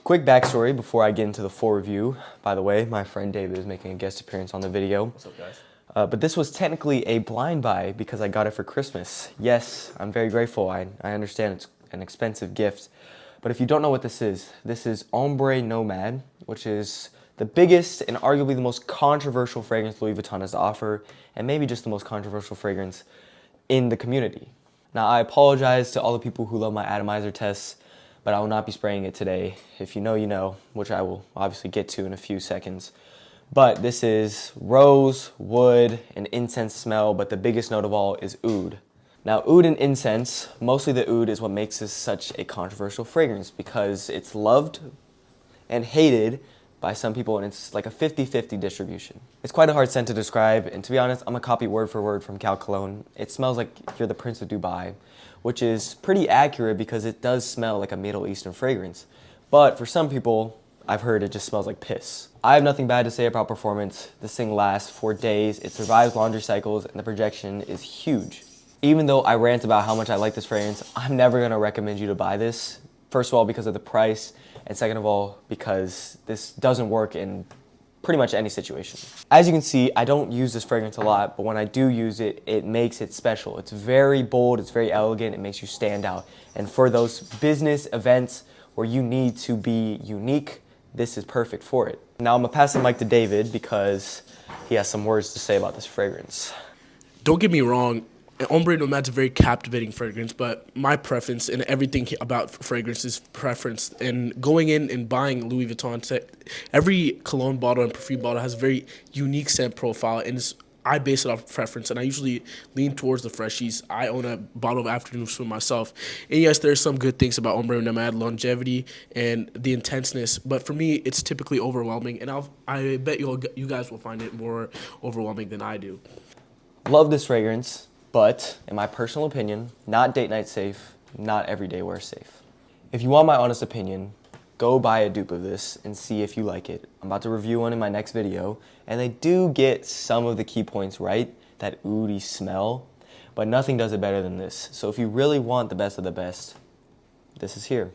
Quick backstory before I get into the full review. By the way, my friend David is making a guest appearance on the video. What's up, guys? But this was technically a blind buy because I got it for Christmas. Yes, I'm very grateful. I understand it's an expensive gift. But if you don't know what this is Ombré Nomade, which is the biggest and arguably the most controversial fragrance Louis Vuitton has to offer, and maybe just the most controversial fragrance in the community. Now, I apologize to all the people who love my atomizer tests, but I will not be spraying it today. If you know, you know, which I will obviously get to in a few seconds. But this is rose, wood, and incense smell, but the biggest note of all is oud. Now, oud and incense, mostly the oud is what makes this such a controversial fragrance because it's loved and hated by some people, and it's like a 50-50 distribution. It's quite a hard scent to describe, and to be honest, I'm gonna copy word for word from Cal Cologne. It smells like you're the Prince of Dubai, which is pretty accurate because it does smell like a Middle Eastern fragrance. But for some people, I've heard it just smells like piss. I have nothing bad to say about performance. This thing lasts for days, it survives laundry cycles, and the projection is huge. Even though I rant about how much I like this fragrance, I'm never gonna recommend you to buy this. First of all, because of the price, and second of all, because this doesn't work in pretty much any situation. As you can see, I don't use this fragrance a lot, but when I do use it, it makes it special. It's very bold, it's very elegant, it makes you stand out. And for those business events where you need to be unique, this is perfect for it. Now I'm gonna pass the mic to David because he has some words to say about this fragrance. Don't get me wrong, Ombré Nomade's a very captivating fragrance, but my preference and everything about fragrance is preference. And going in and buying Louis Vuitton, every cologne bottle and perfume bottle has a very unique scent profile, and I base it off of preference, and I usually lean towards the freshies. I own a bottle of Afternoon Swim myself. And yes, there's some good things about Ombré Nomade, longevity and the intenseness, but for me, it's typically overwhelming, and I bet you guys will find it more overwhelming than I do. Love this fragrance, but in my personal opinion, not date night safe, not everyday wear safe. If you want my honest opinion, go buy a dupe of this and see if you like it. I'm about to review one in my next video, and they do get some of the key points right, that oudy smell, but nothing does it better than this. So if you really want the best of the best, this is here.